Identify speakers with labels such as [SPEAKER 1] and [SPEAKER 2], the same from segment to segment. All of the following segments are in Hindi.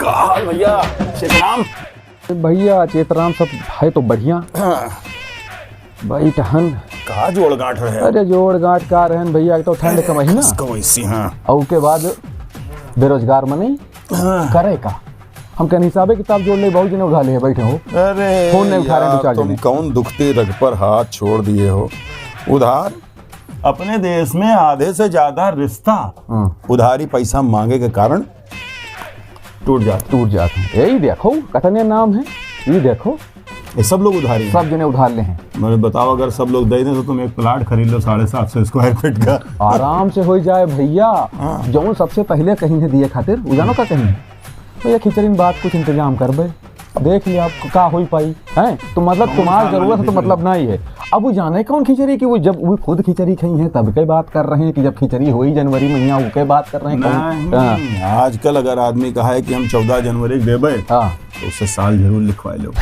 [SPEAKER 1] कहा भैया चेतराम?
[SPEAKER 2] भैया चेतराम सब है तो बढ़िया। भाई टहन
[SPEAKER 1] कहा जोड़ गांठ रहे?
[SPEAKER 2] अरे जोड़ गांठ का रहन भैया, एक तो ठंड का महीना और के बाद बेरोजगार मनी करे का हम कहीं हिसाबे किताब जोड़ ले, बहुत जने उठा ले बैठे हो।
[SPEAKER 1] अरे
[SPEAKER 2] फोन नहीं उठा रहे दो चार
[SPEAKER 1] तुम
[SPEAKER 2] जने।
[SPEAKER 1] कौन दुखती रग पर हाथ छोड़ दिए हो? उधार अपने देश में आधे से ज्यादा रिश्ता उधारी पैसा मांगे के कारण टूट
[SPEAKER 2] जाते हैं। यही देखो कतने नाम है, ये देखो
[SPEAKER 1] ये सब लोग उधारी
[SPEAKER 2] सब जने उधार ले हैं।
[SPEAKER 1] मैंने बताओ अगर सब लोग दे दें तो तुम एक प्लाट खरीद लो 750 स्क्वायर फीट का,
[SPEAKER 2] आराम से हो जाए भैया। जो सबसे पहले कहीं ने दिए खातिर उजानो का कहीं तो ये खिचड़ी बात कुछ इंतजाम कर बे, देख लिया आपको का हो पाई है तो मतलब तुम्हारी जरूरत है तो मतलब नहीं है। अब वो जाने कौन खिचड़ी की, वो जब वो खुद खिचड़ी खाई है तब के बात कर रहे हैं कि जब खिचड़ी हुई जनवरी महीना वो के बात कर रहे हैं।
[SPEAKER 1] आजकल अगर आदमी कहा है कि हम 14 जनवरी देवे तो उससे साल जरूर लिखवा लो।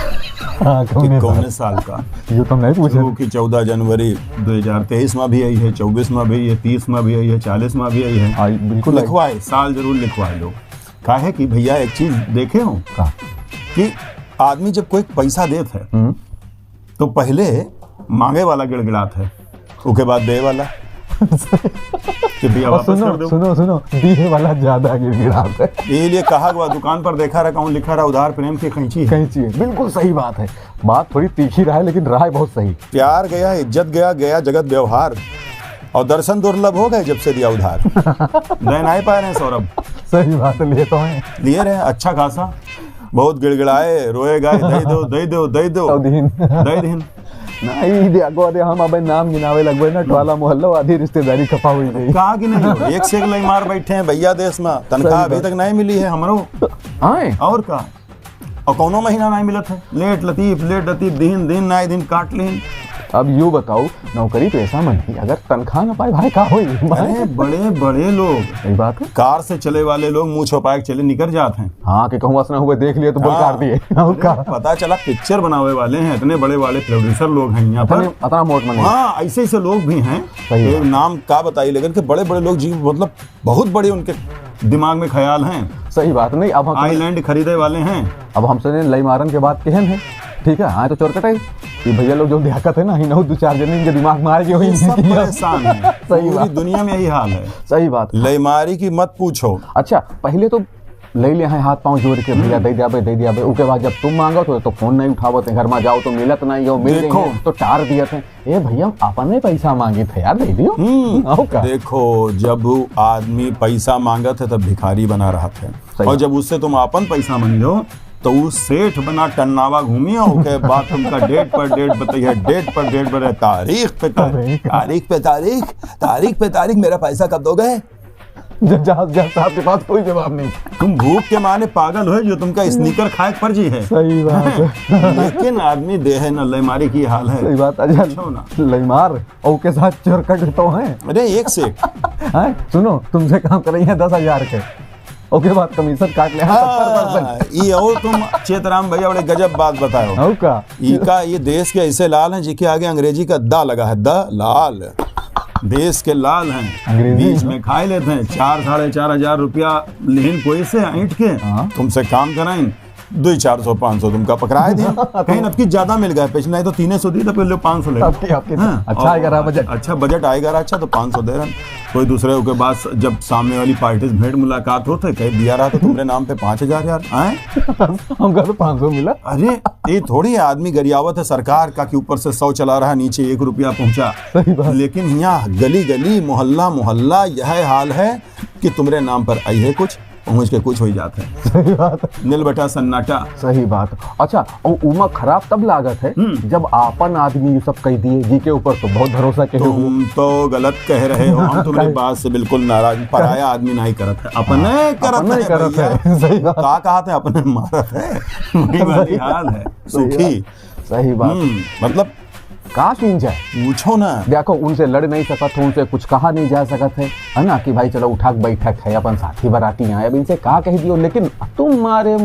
[SPEAKER 1] कौन साल का
[SPEAKER 2] ये तो नहीं पूछे
[SPEAKER 1] कि 14 जनवरी 2023 में भी आई है, 24 में भी है, 30 में भी आई है, 40 में भी आई है।
[SPEAKER 2] बिल्कुल
[SPEAKER 1] लिखवाए, साल जरूर लिखवाए लो। काहे कि भैया एक चीज देखे हो कि आदमी जब कोई पैसा देता है तो पहले मांगे वाला गिड़गिड़ाता है, उसके बाद दे वाला कि भैया वापस कर दो।
[SPEAKER 2] सुनो दिए वाला ज्यादा गिड़गिड़ाता है।
[SPEAKER 1] ये लिए कहा हुआ दुकान पर देखा रहा कौन लिखा रहा उधार प्रेम की कैंची
[SPEAKER 2] है। बिल्कुल सही बात है, बात थोड़ी तीखी रहा है लेकिन रहा है बहुत सही।
[SPEAKER 1] प्यार गया, इज्जत गया, गया जगत व्यवहार, और दर्शन दुर्लभ हो गए जब से दिया उधार। दे नहीं पा रहे हैं सौरभ।
[SPEAKER 2] सही बात है, लिए तो हैं,
[SPEAKER 1] लिए रहे अच्छा खासा, बहुत गिड़गिड़ाए रोए गए, दे दो दे दो दे दो दे दिन
[SPEAKER 2] नहीं देखो। अरे हम अब नाम गिनावे लगवे ना, टोला मोहल्ला आधी रिश्तेदारी खपा हुई गई।
[SPEAKER 1] कहा कि नहीं एक से एक लई मार बैठे हैं भैया देश में, तनख्वाह अभी तक नहीं मिली है हमरो और का, और कौनो महीना नहीं मिलत है। लेट लतीफ दिन नहीं दिन काट लें।
[SPEAKER 2] अब यूँ बताओ नौकरी तो ऐसा मन अगर तनख्वाह न पाए भाई का होई।
[SPEAKER 1] अरे बड़े लोग,
[SPEAKER 2] सही बात है,
[SPEAKER 1] कार से चले वाले लोग मुंह छुपाए चले निकल जाते हैं।
[SPEAKER 2] हाँ कि कहूँ असना हुए देख लिए तो बोल काट दिए।
[SPEAKER 1] पता चला पिक्चर बनावे वाले हैं, इतने बड़े वाले प्रोड्यूसर लोग हैं यहाँ पर,
[SPEAKER 2] इतना मोट मन।
[SPEAKER 1] हाँ ऐसे लोग भी हैं। एक नाम का बताइए लेकिन के बड़े लोग जी, मतलब बहुत बड़े उनके दिमाग में ख्याल हैं।
[SPEAKER 2] सही बात नहीं। अब हम
[SPEAKER 1] आइलैंड खरीदे वाले हैं।
[SPEAKER 2] अब हमसे लई मारन के बाद कहन है ठीक है। हाँ तो चोर कटाई ये भैया लोग जो दिक्कत है ना, ही ना दो चार जने इनके दिमाग में आ गए हुई
[SPEAKER 1] सब परेशान है।
[SPEAKER 2] सही बात,
[SPEAKER 1] दुनिया में यही हाल है।
[SPEAKER 2] सही बात,
[SPEAKER 1] लईमारी की मत पूछो।
[SPEAKER 2] अच्छा पहले तो ले ले हैं हाथ पांव जोड़ के भैया दे दिया बे। उसके बाद जब तुम मांगो तो फोन नहीं उठावत है, घर में जाओ तो मिलत नहीं हो, मिल देखो तो टार दिए थे। ए भैया अपने पैसा मांगे थे यार, दे दियो।
[SPEAKER 1] देखो जब आदमी पैसा मांगत है तब भिखारी बना रहा था, और जब उससे तुम अपन पैसा मांग लो तो वो सेठ बना टन्नावा घूमिए। उसके बाद तुमका डेट पर डेट बताइए, डेट पर डेट बताइए, तारीख पे तारीख मेरा पैसा कब दोगे?
[SPEAKER 2] जहाज साहब के पास कोई जवाब नहीं।
[SPEAKER 1] तुम भूख के माने पागल हो जो तुमका स्नीकर खाए फर्जी है।
[SPEAKER 2] सही बात है।
[SPEAKER 1] लेकिन आदमी दे है ना, लईमारी की हाल है।
[SPEAKER 2] सही बात। अच्छा लईमार और के साथ चोर कट तो हैं।
[SPEAKER 1] अरे एक से
[SPEAKER 2] सुनो तुमसे काम कर रही है 10,000 के, ओके बाद कमीशन काट ले।
[SPEAKER 1] ये और तुम चेतराम भैया बड़े गजब बात बताओ का ये देश के ऐसे लाल हैं जिसके आगे अंग्रेजी का दा लगा है, द लाल। देश के लाल हैं, बीच में खाए लेते हैं 4-4,500 रुपया लेकिन कोई से ऐंठ के तुमसे काम कराएं 200-400-500 तुमका पकड़ाए दिए। कहीं अब की ज्यादा मिल गया, पिछले तो 300 दी तो पहले 500 ले।
[SPEAKER 2] अच्छा आएगा बजट,
[SPEAKER 1] अच्छा बजट आएगा अच्छा तो 500 दे रहे। कोई दूसरे के बाद जब सामने वाली पार्टी से भेंट मुलाकात होते कहीं दिया रहा तो तुम्हारे नाम पे 5,000 यार आए
[SPEAKER 2] हमका तो 500 मिला।
[SPEAKER 1] अरे ये थोड़ी आदमी गरियावत है सरकार का कि ऊपर से 100 चला रहा नीचे 1 रुपया पहुंचा। लेकिन यहाँ गली गली मोहल्ला यह हाल है कि तुम्हारे नाम पर आई है कुछ पहुंच के कुछ हो जाता है।
[SPEAKER 2] सही बात,
[SPEAKER 1] नील बटा सन्नाटा।
[SPEAKER 2] सही बात। अच्छा और उमा खराब तब लागत है जब आपन आदमी ये सब कह दिए जी के ऊपर तो बहुत भरोसा के।
[SPEAKER 1] तुम तो गलत कह रहे हो, हम तुम्हारी बात से बिल्कुल नाराज। पराया आदमी नहीं करत है, अपने करत है।
[SPEAKER 2] सही बात।
[SPEAKER 1] का कहते हैं अपने मारत है, वही वाली हाल है सुखी।
[SPEAKER 2] सही बात।
[SPEAKER 1] मतलब
[SPEAKER 2] कहाँ सुन जाए
[SPEAKER 1] पूछो ना।
[SPEAKER 2] देखो उनसे लड़ नहीं सकत हो, उनसे कुछ कहा नहीं जा सकत है ना कि भाई चलो उठक बैठक है अपन साथी बराती आए, अब इनसे कहा कह दियो। लेकिन तुम मारे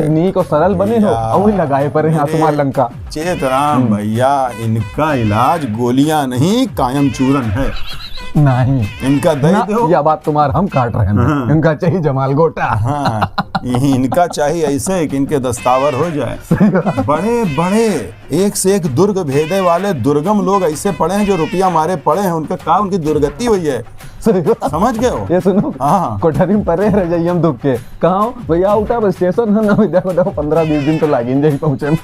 [SPEAKER 2] नीक और सरल बने हो और लगाए पर यहाँ तुम्हारा लंका।
[SPEAKER 1] चेतराम भैया, इनका इलाज गोलियां नहीं कायम चूरन है।
[SPEAKER 2] नहीं
[SPEAKER 1] इनका दही दो,
[SPEAKER 2] यह बात तुम्हारा हम काट रहे हैं। इनका चाहिए जमाल गोटा।
[SPEAKER 1] हाँ, इनका चाहिए ऐसे कि इनके दस्तावर हो जाए। बड़े बड़े एक से एक दुर्ग भेदे वाले दुर्गम लोग ऐसे पड़े हैं जो रुपया मारे पड़े हैं, उनका का उनकी दुर्गति हुई है। समझ गए हो?
[SPEAKER 2] ये सुनो,
[SPEAKER 1] हाँ,
[SPEAKER 2] कोठरी में परे रह जाइए हम दुख के। कहाँ भैया उठा स्टेशन है ना, देखो 15-20 दिन तो लागिन जाए पहुंचे।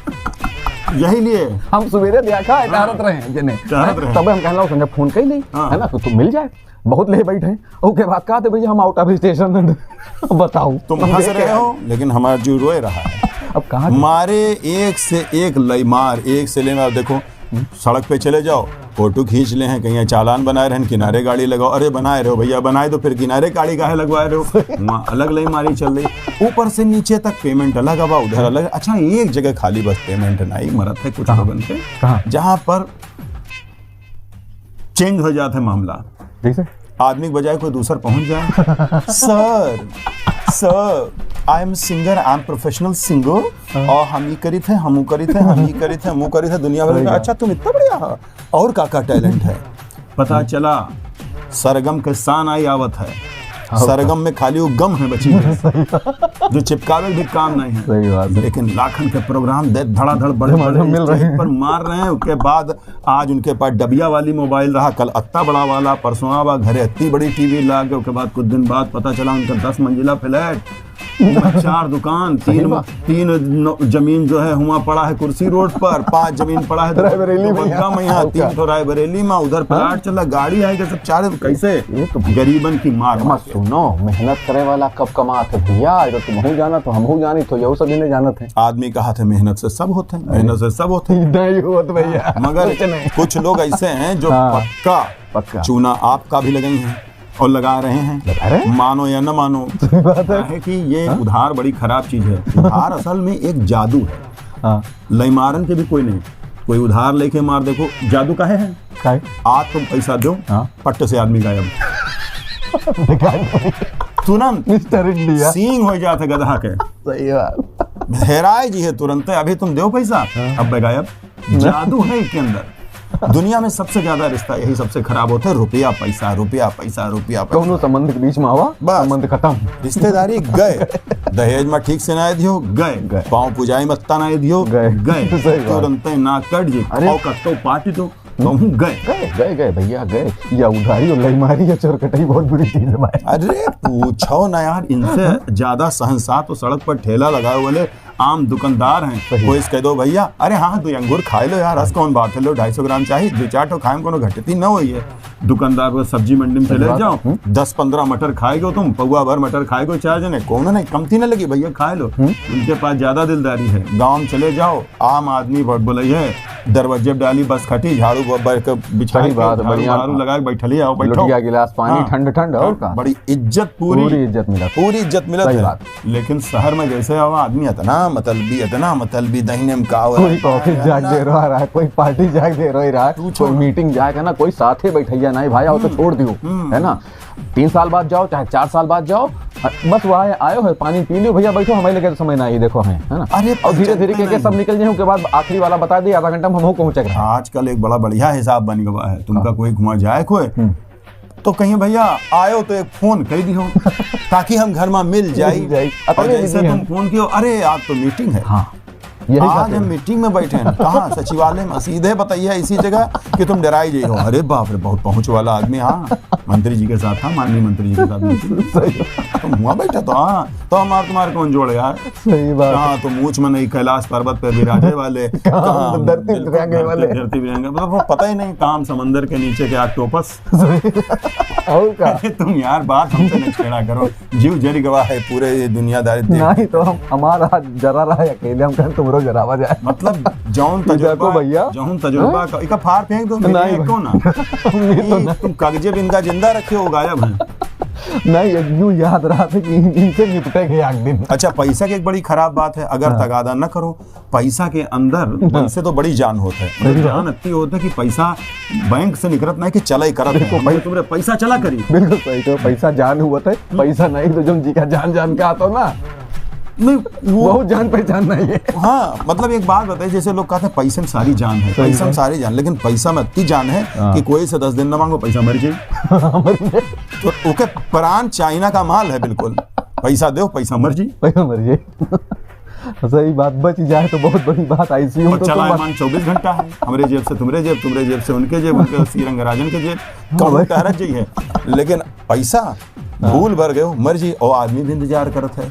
[SPEAKER 1] यही लिए
[SPEAKER 2] हम सवेरे देखा है टारत रहे जने, तब हम कहना संजय फोन कही नहीं है ना, तो तुम मिल जाए, बहुत ले बैठे। ओके बात कहा थे भैया हम आउट ऑफ स्टेशन। बताओ
[SPEAKER 1] तुम हंस रहे हो लेकिन हमारा जीव रोए रहा है।
[SPEAKER 2] अब कहा
[SPEAKER 1] मारे एक से एक लईमार, एक से लेमार। देखो सड़क पे चले जाओ, फोटो खींच ले हैं, कहीं चालान बनाए रहे, किनारे गाड़ी लगाओ। अरे बनाए रहे हो भैया, बनाए दो, फिर किनारे गाड़ी काहे लगवाए रहे हो? वहाँ अलग लईमारी चल रही, ऊपर से नीचे तक पेमेंट अलग, अब उधर अलग। अच्छा एक जगह खाली बस पेमेंट नहीं मरत है कुछ लोगन से, जहाँ पर चेंज हो जाता है मामला। आदमी के बजाय कोई दूसरा पहुंच जाए। Sir I am singer, I am professional singer, और हम ही करी थे, हम करी थे, हम ही करी थे, हम करी थे, दुनिया भर में। अच्छा तुम इतना बढ़िया हो, और का टैलेंट है? पता चला सरगम के सान आई आवत है। सरगम में खाली वो गम है बची जो चिपकावे भी काम नहीं है।
[SPEAKER 2] सही बात है।
[SPEAKER 1] लेकिन लाखन के प्रोग्राम दे धड़ाधड़ बड़े बड़े पर मार रहे हैं। उसके बाद आज उनके पास डबिया वाली मोबाइल रहा, कल अत्ता बड़ा वाला, परसों आवा घरे अत्ती बड़ी टीवी ला के। उसके बाद कुछ दिन बाद पता चला उनका 10 मंजिला फ्लैट, 4 दुकान, 3 जमीन जो है हुआ पड़ा है कुर्सी रोड पर, 5 जमीन पड़ा है
[SPEAKER 2] रायबरेली में,
[SPEAKER 1] 3 तो रायबरेली में, उधर प्लाट चला, गाड़ी आएगा सब। 4 कैसे गरीबन की मार।
[SPEAKER 2] सुनो मेहनत करे वाला कब कमाते भैया, तो तुम हो जाना तो हम हो जानी, तो यही सभी ने जानत है।
[SPEAKER 1] आदमी का हाथ है, मेहनत से सब होते हैं, मेहनत से सब होते हैं।
[SPEAKER 2] नहीं होत भैया,
[SPEAKER 1] मगर कुछ लोग ऐसे हैं जो पक्का चूना आपका भी लगाई हैं और लगा रहे हैं, मानो या न मानो। है कि ये उधार बड़ी खराब चीज है। उधार असल में एक जादू है। लईमारन के भी कोई नहीं, कोई उधार लेके मार। देखो जादू काहे है? आज तुम पैसा दो, पट्ट से आदमी गायब, तुरंत
[SPEAKER 2] मिस्टर इंडिया
[SPEAKER 1] सींग हो जाते गधा के।
[SPEAKER 2] सही बात,
[SPEAKER 1] हेराए जी है तुरंत। अभी तुम दो पैसा, अब गायब। जादू है इसके अंदर। दुनिया में सबसे ज्यादा रिश्ता यही सबसे खराब होता है, रुपया पैसा, रुपया पैसा, रुपया पैसा।
[SPEAKER 2] दोनों संबंध के बीच में आवा, संबंध खत्म,
[SPEAKER 1] रिश्तेदारी गए। दहेज में ठीक से ना दियो, गए। पाँव पुजाई में तना दियो, गए। तुरंत ना कट जी, कट्टो पार्टी तो
[SPEAKER 2] गए भैया गए। या उधारी और लईमारी या चोरकटाई बहुत बुरी चीज है भाई।
[SPEAKER 1] अरे पूछो ना यार, इनसे ज्यादा सहनसार तो सड़क पर ठेला लगाए वाले आम दुकानदार हैं। कोई कह दो भैया, अरे हाँ 2 अंगूर खाए लो यार, रस कौन बात है, लो 250 ग्राम चाहिए, 2-4 ठो खाए कोनो घटती न हुई है। दुकानदार को सब्जी मंडी में चले जाओ, 10-15 मटर खाएगो तुम, पौवा भर मटर खाएगो 4 जने, कौन नहीं कमती न लगी भैया, खाए लो। उनके पास ज्यादा दिलदारी है। गाँव में चले जाओ, आम आदमी बोले है, दरवाजे डाली बस खटी, झाड़ू बिछाई, झाड़ू लगा के बैठली, आओ बैठो,
[SPEAKER 2] गिलास पानी ठंड और का
[SPEAKER 1] बड़ी इज्जत, पूरी इज्जत मिलत है। लेकिन शहर में जैसे आओ आदमी इतना मतलबी दहीने में का
[SPEAKER 2] कोई ऑफिस जाग दे रहा है, कोई पार्टी जाग दे रहा है, कोई मीटिंग जाएगा ना, कोई साथे बैठैया नहीं भाई, आओ तो छोड़ दियो, है ना। 3 साल बाद जाओ चाहे 4 साल बाद जाओ, बस वहाँ आयो है, पानी पी लो भैया, बैठो, हमारे लगे समय ना ही देखो है ना। अरे और धीरे धीरे के सब निकल जाए, उसके बाद आखिरी वाला बता दिए, आधा घंटा में हम पहुंचेगा।
[SPEAKER 1] आजकल एक बड़ा बढ़िया हिसाब बन गया है, तुमका कोई घुमा जाए कोई तो कहीं भैया आयो तो एक फोन कर दियो ताकि हम घर में मिल जाए। और जैसे तुम फोन कियो, अरे आज तो मीटिंग है, आज हम मीटिंग में बैठे हैं, कहाँ सचिवालय में, सीधे बताइए इसी जगह कि तुम डराई जाइए हो। अरे बाप रे, बहुत पहुंच वाला आदमी, हाँ मंत्री जी के साथ था, माननीय मंत्री जी के साथ मीटिंग, तुम हुआ बैठा तो हाँ, तो हमारे तुम्हारे कौन जोड़े यार।
[SPEAKER 2] सही बात,
[SPEAKER 1] हाँ तो मूछ में नहीं, कैलाश पर्वत पे विराजे वाले,
[SPEAKER 2] धरती
[SPEAKER 1] बिरंगे, मतलब पता ही नहीं, काम समंदर के नीचे के ऑक्टोपस। तुम यार बात हमसे न छेड़ा करो, जीव जरी गवाह है पूरे दुनियादारी।
[SPEAKER 2] नहीं तो हम हमारा जरा रहा है अकेले, हम कहें तुमरो जरावा जाए,
[SPEAKER 1] मतलब जौन तजुर्बा भैया, जौन तजुर्बा का इका फाड़ फेंक दो ना, तुम कागजे बिन का जिंदा रखे हो, गायब है।
[SPEAKER 2] नहीं यूं याद रहा था कि इनसे निपटेंगे एक दिन।
[SPEAKER 1] अच्छा पैसा की एक बड़ी खराब बात है, अगर तगादा न करो, पैसा के अंदर पैसे तो बड़ी जान होता है, जान इतनी होता है कि पैसा बैंक से निकलत नहीं कि चला ही करत है, तुमरे पैसा चला करी।
[SPEAKER 2] बिल्कुल सही, तो पैसा जान हुआ था, पैसा नहीं तो जम जी का जान का आता ना।
[SPEAKER 1] नहीं वो
[SPEAKER 2] बहुत जान पहचान नहीं है।
[SPEAKER 1] हाँ मतलब एक बात बताइए, जैसे लोग कहते हैं पैसे में सारी जान है, पैसे में सारी जान, लेकिन पैसा में इतनी जान है कि कोई से 10 दिन न मांगो पैसा मर जाए। तो ओके प्राण चाइना का माल है बिल्कुल, पैसा दो पैसा मर जाए,
[SPEAKER 2] पैसा मर जाए। सही बात, बच जाए तो बहुत बड़ी बात। आईसीयू में तो
[SPEAKER 1] चलायमान 24 घंटा है, हमारे जेब से तुम्हारे जेब, तुम्हारे जेब से उनके जेब, उनके श्री रंगराजन के जेब, कौन टहरत जाइए, लेकिन पैसा भूल भर गए मर्जी। और आदमी भी इंतजार करत है,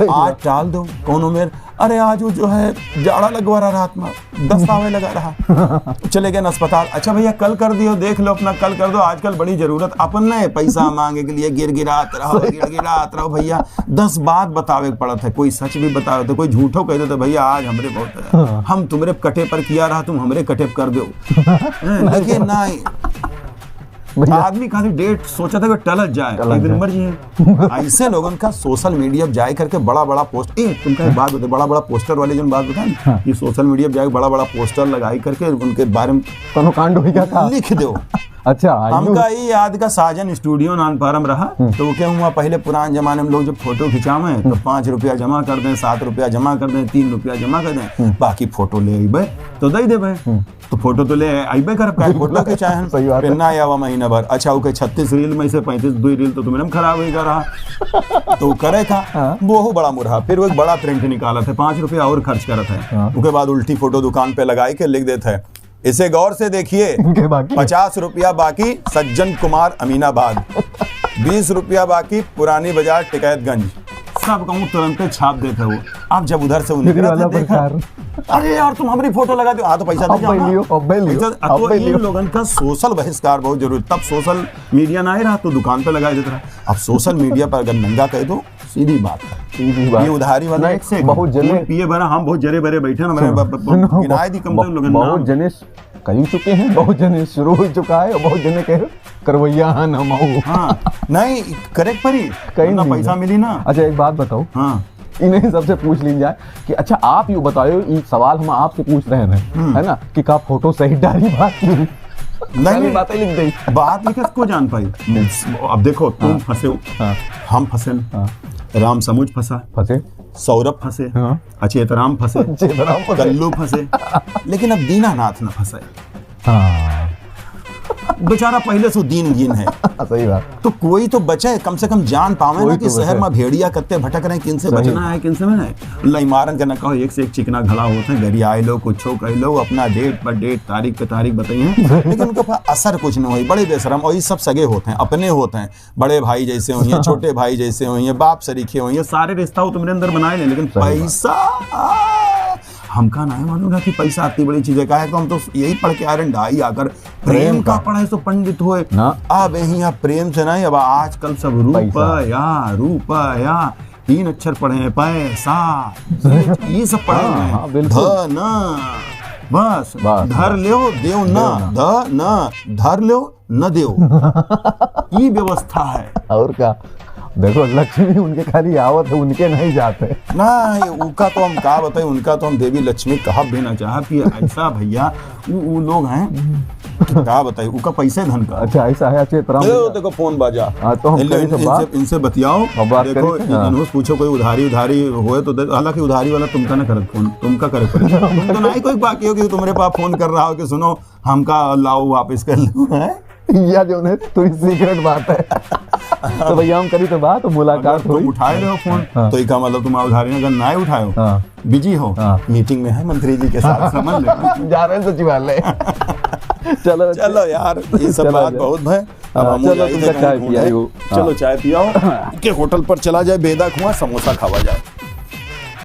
[SPEAKER 1] आज टाल दो कोनो मेर, अरे आज वो जो है जाड़ा लगवा रहा रात में, 10 आवे लगा रहा, चले गए अस्पताल। अच्छा भैया कल कर दियो, देख लो अपना कल कर दो, आजकल बड़ी जरूरत अपन ने पैसा मांगे के लिए गिड़गिड़ात रहो भैया। 10 बात बतावे पड़त है, कोई सच भी बतावे तो कोई झूठो कह देते भैया आज हमरे बहुत हम तुम्हारे कटे पर किया रहा, तुम हमरे कटे पर कर दो। लेकिन नहीं, आदमी खाली डेट सोचा था कि टलत जाए, एक दिन मर जाए। ऐसे लोगों का सोशल मीडिया जाए करके बड़ा बड़ा पोस्ट, तुमका एक बात बताए, बड़ा बड़ा पोस्टर वाले जो बात बताए कि सोशल मीडिया जाए बड़ा बड़ा पोस्टर लगाई करके उनके बारे में
[SPEAKER 2] कांड
[SPEAKER 1] लिख दो।
[SPEAKER 2] अच्छा
[SPEAKER 1] हमका ये याद का साजन स्टूडियो नानपारम रहा, तो वो क्या हुआ पहले पुराने जमाने में लोग जब फोटो खिंचावे तो 5 रुपया जमा कर दें, 7 रुपया जमा कर दें, 3 रुपया जमा कर दें, बाकी फोटो ले अबे तो दे देबे। तो फोटो तो ले अबे कर फोटो के चाहे ना आवा महीना भर। अच्छा ओके 36 रील में से 35 2 रील तो तुम्हें खराब ही रहा, तो करे था वो बड़ा मुरहा। फिर वो एक बड़ा प्रिंट निकाला था, 5 रुपया और खर्च करत है, उसके बाद उल्टी फोटो दुकान पे लगाई के लिख देता है, इसे गौर से देखिए 50 रुपया बाकी सज्जन कुमार अमीनाबाद, 20 रुपया बाकी पुरानी बाजार टिकैतगंज। सब कहूँ तुरंत छाप देते वो। अब जब उधर से देखा, अरे यार तुम हमारी फोटो लगा दो, तो पैसा दे जाओ। तो इन लोगों का सोशल बहिष्कार बहुत जरूरी। तब सोशल मीडिया ना ही रहा तो दुकान पे लगा देता रहा। अब सोशल मीडिया पर अगर नंगा कह दो सीधी बात है, ये उधारी वाला एक से बहुत जने पिए भरा, हम बहुत जरे भरे बैठे ना, गिनाए दी कम लोग
[SPEAKER 2] बहुत जने कहीं चुके हैं, बहुत जने शुरू हो चुका है, और बहुत जने कह करवैया हम
[SPEAKER 1] नहीं करेक्ट पर ही कहीं ना पैसा मिली ना।
[SPEAKER 2] अच्छा एक बात बताओ, हाँ इन्हें सबसे पूछ ली जाए कि अच्छा आप यूँ बताओ, ये सवाल हम आपसे पूछ रहे हैं है ना कि का फोटो सही डाली बात नहीं बातें लिख दी,
[SPEAKER 1] बात लिखे को जान पाई। अब देखो तुम फंसे हो, हम फंसे, राम समुझ फंसे, सौरभ फंसे, अचेतराम फंसे, कल्लू फंसे, लेकिन अब दीनानाथ न फंसे। बेचारा पहले से दीनहीन है।
[SPEAKER 2] सही बात।
[SPEAKER 1] तो कोई तो बचे, कम से कम जान पावे ना कि शहर में भेड़िया कत्ते भटक रहे हैं, किन से बचना है किन से नहीं। लईमारन के न कहो, एक से एक चिकना घड़ा होते हैं, घरी आए लो कुछ कह लो, अपना डेट पर डेट तारीख पे तारीख बताइए, लेकिन उनके पास असर कुछ नहीं हुई। बड़े बेशरम, और ये सब सगे होते हैं, अपने होते हैं, बड़े भाई जैसे हुई है, छोटे भाई जैसे हुई है, बाप सरीखे हुई है, सारे रिश्ता वो तुम्हारे अंदर बनाए, लेकिन पैसा हमका नहीं मालूम था कि पैसा इतनी बड़ी चीज है। कहा है तो हम तो यही पढ़ के आ रहे हैं, ढाई आकर प्रेम का पढ़ाई तो पंडित हुए ना। अब यहाँ प्रेम से नहीं, अब आजकल सब रूपया 3 अक्षर पढ़े हैं, पैसा ये सब पढ़े हैं, धन बस धर लो देव न, ध न धर लो न देव, ये व्यवस्था है।
[SPEAKER 2] और क्या देखो, लक्ष्मी उनके खाली आवत है, उनके नहीं जाते
[SPEAKER 1] नहीं। उनका तो हम कहा बताए, उनका तो हम देवी लक्ष्मी कहा भी ना चाह कि ऐसा भैया वो लोग हैं, कहा बताए उनका पैसे धन का।
[SPEAKER 2] अच्छा ऐसा है। अच्छे तरह
[SPEAKER 1] देखो फोन बाजा,
[SPEAKER 2] तो हम
[SPEAKER 1] इनसे बतियाओ, देखो पूछो कोई उधारी हुए तो, हालांकि उधारी वाला तुमका ना करे फोन, तुमका करे तो नहीं कोई बाकी हो कि तुम्हारे पास फोन कर रहा हो कि सुनो हमका लाओ वापस कर लो,
[SPEAKER 2] या जो है तो सीक्रेट बात है। तो भैया हम करी तो बात, तो मुलाकात हुई,
[SPEAKER 1] उठाए रहो फोन, तो इसका मतलब तुम उधारी अगर ना उठाओ, बिजी हो, मीटिंग में है मंत्री जी के साथ, समझ लो जा रहे हैं सचिवालय। चलो यार ये सब बात बहुत है। चलो चाय पियाओ के होटल पर चला जाए, बेदा खुआ समोसा खावा जाए।